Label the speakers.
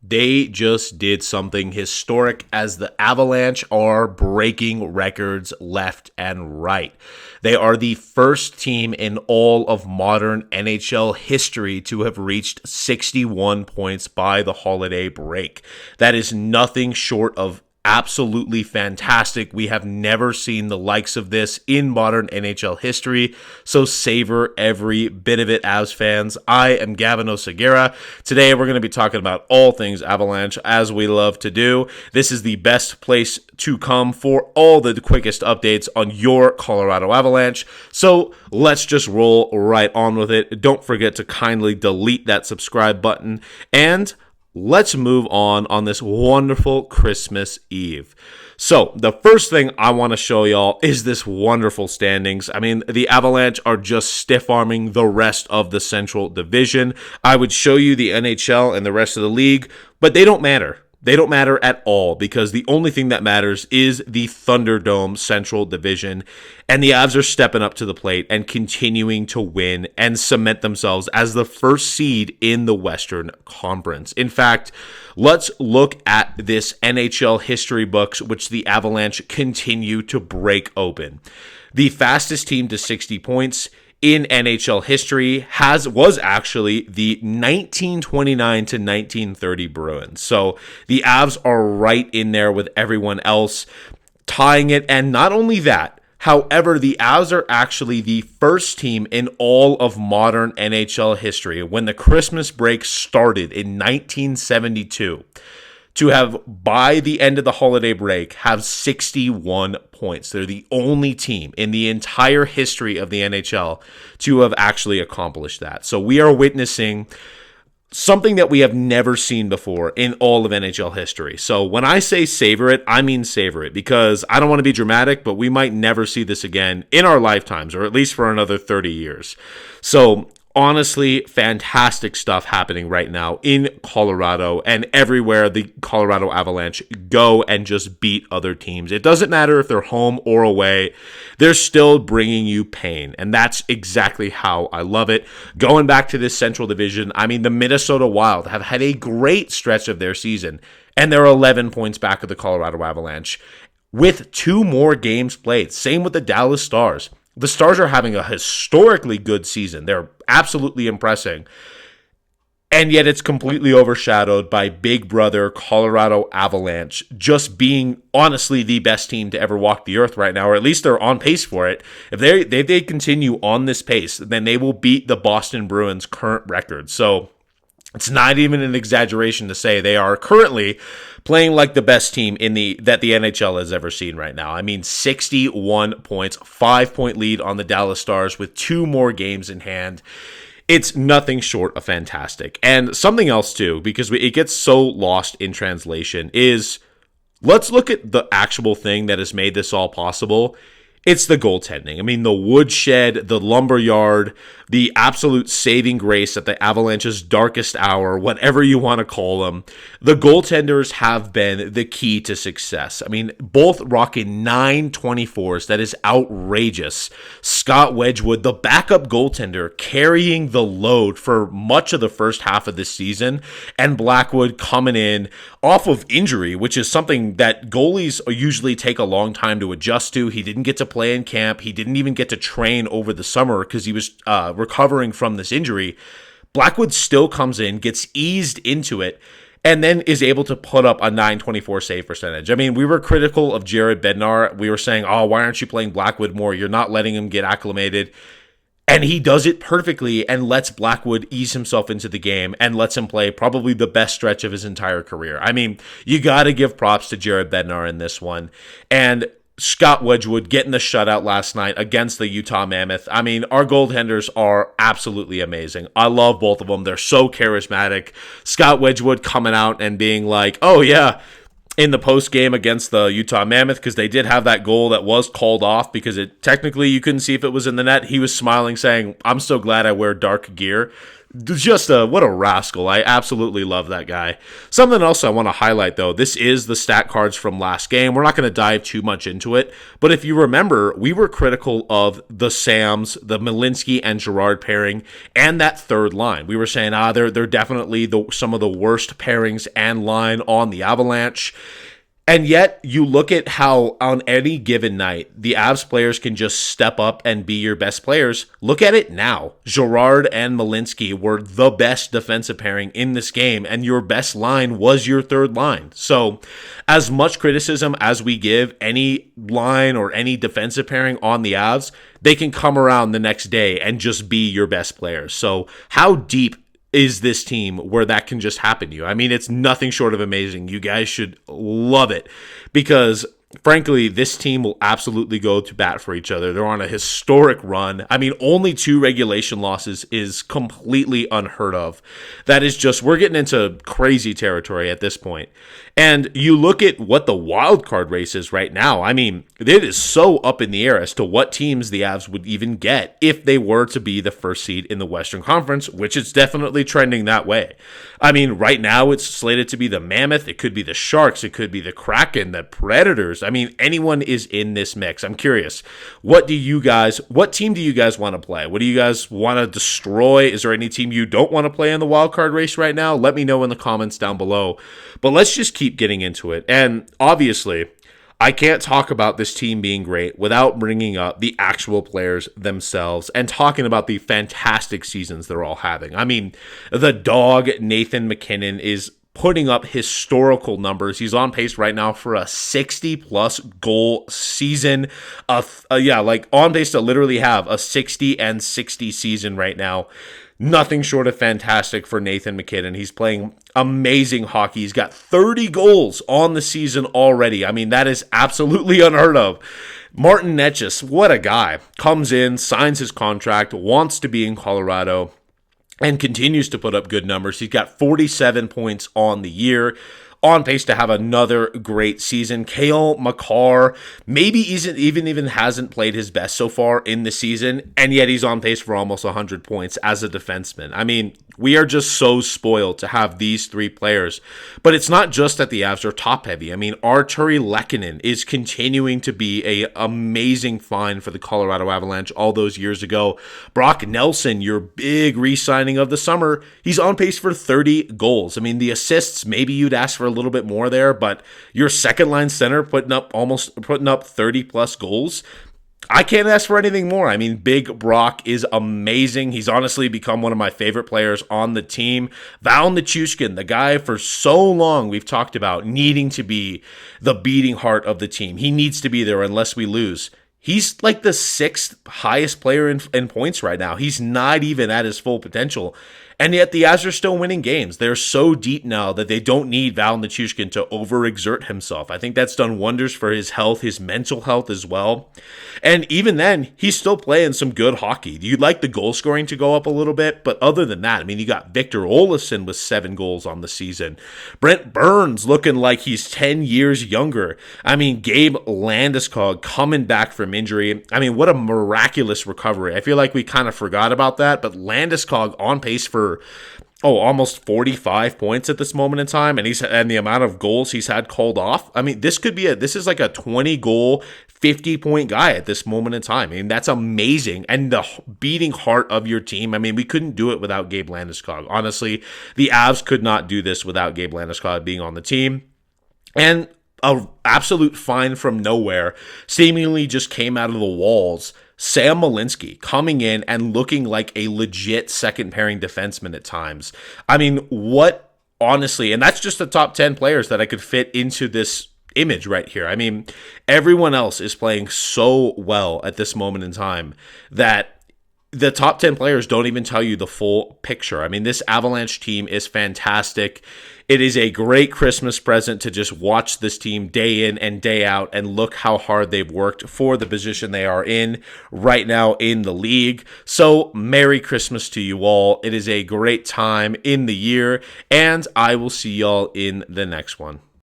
Speaker 1: They just did something historic as the Avalanche are breaking records left and right. They are the first team in all of modern NHL history to have reached 61 points by the holiday break. That is nothing short of absolutely fantastic. We have never seen the likes of this in modern NHL history, so savor every bit of it, Avs fans. I am Gavin Oceguera. Today we're going to be talking about all things Avalanche, as we love to do. This is the best place to come for all the quickest updates on your Colorado Avalanche, so let's just roll right on with it. Don't forget to kindly delete that subscribe button, and let's move on this wonderful Christmas Eve. So, the first thing I want to show y'all is this wonderful standings. I mean, the Avalanche are just stiff-arming the rest of the Central Division. I would show you the NHL and the rest of the league, but they don't matter. They don't matter at all because the only thing that matters is the Thunderdome Central Division, and the Avs are stepping up to the plate and continuing to win and cement themselves as the first seed in the Western Conference. In fact, let's look at this NHL history books, which the Avalanche continue to break open. The fastest team to 60 points in NHL history was actually the 1929 to 1930 Bruins. So the Avs are right in there with everyone else, tying it. And not only that, however, the Avs are actually the first team in all of modern NHL history, when the Christmas break started in 1972, to have, by the end of the holiday break, have 61 points. They're the only team in the entire history of the NHL to have actually accomplished that. So we are witnessing something that we have never seen before in all of NHL history. So when I say savor it, I mean savor it, because I don't want to be dramatic, but we might never see this again in our lifetimes, or at least for another 30 years. So honestly, fantastic stuff happening right now in Colorado and everywhere the Colorado Avalanche go and just beat other teams. It doesn't matter if they're home or away. They're still bringing you pain, and that's exactly how I love it. Going back to this Central Division, I mean, the Minnesota Wild have had a great stretch of their season, and they're 11 points back of the Colorado Avalanche with 2 more games played. Same with the Dallas Stars. The Stars are having a historically good season. They're absolutely impressing. And yet it's completely overshadowed by Big Brother Colorado Avalanche just being honestly the best team to ever walk the earth right now, or at least they're on pace for it. If they continue on this pace, then they will beat the Boston Bruins' current record. So it's not even an exaggeration to say they are currently playing like the best team that the NHL has ever seen right now. I mean, 61 points, 5-point lead on the Dallas Stars with 2 more games in hand. It's nothing short of fantastic. And something else too, because it gets so lost in translation, is let's look at the actual thing that has made this all possible. It's the goaltending. I mean, the woodshed, the lumberyard, the absolute saving grace at the Avalanche's darkest hour, whatever you want to call them. The goaltenders have been the key to success. I mean, both rocking 924s. That is outrageous. Scott Wedgwood, the backup goaltender, carrying the load for much of the first half of this season, and Blackwood coming in off of injury, which is something that goalies usually take a long time to adjust to. He didn't get to play in camp. He didn't even get to train over the summer because he was recovering from this injury. Blackwood still comes in, gets eased into it, and then is able to put up a 924 save percentage. I mean, we were critical of Jared Bednar. We were saying, oh, why aren't you playing Blackwood more? You're not letting him get acclimated. And he does it perfectly and lets Blackwood ease himself into the game and lets him play probably the best stretch of his entire career. I mean, you got to give props to Jared Bednar in this one. And Scott Wedgwood getting the shutout last night against the Utah Mammoth. I mean, our goaltenders are absolutely amazing. I love both of them. They're so charismatic. Scott Wedgwood coming out and being like, oh yeah, in the post game against the Utah Mammoth, because they did have that goal that was called off because it technically you couldn't see if it was in the net. He was smiling saying, I'm so glad I wear dark gear. Just what a rascal. I absolutely love that guy. Something else I want to highlight, though, this is the stat cards from last game. We're not going to dive too much into it, but if you remember, we were critical of the Sams, the Malinsky and Girard pairing, and that third line. We were saying, they're definitely some of the worst pairings and line on the Avalanche. And yet, you look at how on any given night, the Avs players can just step up and be your best players. Look at it now. Girard and Malinsky were the best defensive pairing in this game, and your best line was your third line. So, as much criticism as we give any line or any defensive pairing on the Avs, they can come around the next day and just be your best players. So, how deep is this team where that can just happen to you? I mean, it's nothing short of amazing. You guys should love it because, frankly, this team will absolutely go to bat for each other. They're on a historic run. I mean, only 2 regulation losses is completely unheard of. That is just, we're getting into crazy territory at this point. And you look at what the wild card race is right now. I mean, it is so up in the air as to what teams the Avs would even get if they were to be the first seed in the Western Conference, which is definitely trending that way. I mean, right now it's slated to be the Mammoth. It could be the Sharks. It could be the Kraken, the Predators. I mean, anyone is in this mix. I'm curious. What team do you guys want to play? What do you guys want to destroy? Is there any team you don't want to play in the wild card race right now? Let me know in the comments down below. But let's just keep getting into it. And obviously, I can't talk about this team being great without bringing up the actual players themselves and talking about the fantastic seasons they're all having. I mean, the dog, Nathan MacKinnon, is putting up historical numbers. He's on pace right now for a 60-plus goal season. On pace to literally have a 60 and 60 season right now. Nothing short of fantastic for Nathan MacKinnon. He's playing amazing hockey. He's got 30 goals on the season already. I mean, that is absolutely unheard of. Martin Necas, what a guy. Comes in, signs his contract, wants to be in Colorado, and continues to put up good numbers. He's got 47 points on the year. On pace to have another great season. Cale Makar maybe even hasn't played his best so far in the season, and yet he's on pace for almost 100 points as a defenseman. I mean, we are just so spoiled to have these 3 players. But it's not just that the Avs are top heavy. I mean, Arturi Lehkonen is continuing to be an amazing find for the Colorado Avalanche all those years ago. Brock Nelson, your big re-signing of the summer, he's on pace for 30 goals. I mean, the assists, maybe you'd ask for a little bit more there, but your second line center putting up 30 plus goals. I can't ask for anything more. I mean, Big Brock is amazing. He's honestly become one of my favorite players on the team. Val Nichushkin, the guy for so long we've talked about needing to be the beating heart of the team. He needs to be there unless we lose. He's like the 6th highest player in points right now. He's not even at his full potential. And yet the Avs are still winning games. They're so deep now that they don't need Val Nichushkin to overexert himself. I think that's done wonders for his health, his mental health as well. And even then, he's still playing some good hockey. You'd like the goal scoring to go up a little bit, but other than that, I mean, you got Victor Olofsson with 7 goals on the season. Brent Burns looking like he's 10 years younger. I mean, Gabe Landeskog coming back from injury. I mean, what a miraculous recovery. I feel like we kind of forgot about that, but Landeskog on pace for almost 45 points at this moment in time, and the amount of goals he's had called off. I mean, this is like a 20 goal, 50-point guy at this moment in time. I mean, that's amazing. And the beating heart of your team. I mean, we couldn't do it without Gabe Landeskog. Honestly, the Avs could not do this without Gabe Landeskog being on the team. And an absolute find from nowhere, seemingly just came out of the walls. Sam Malinsky coming in and looking like a legit second pairing defenseman at times. I mean, honestly, and that's just the top 10 players that I could fit into this image right here. I mean, everyone else is playing so well at this moment in time that the top 10 players don't even tell you the full picture. I mean, this Avalanche team is fantastic. It is a great Christmas present to just watch this team day in and day out and look how hard they've worked for the position they are in right now in the league. So, Merry Christmas to you all. It is a great time in the year, and I will see y'all in the next one.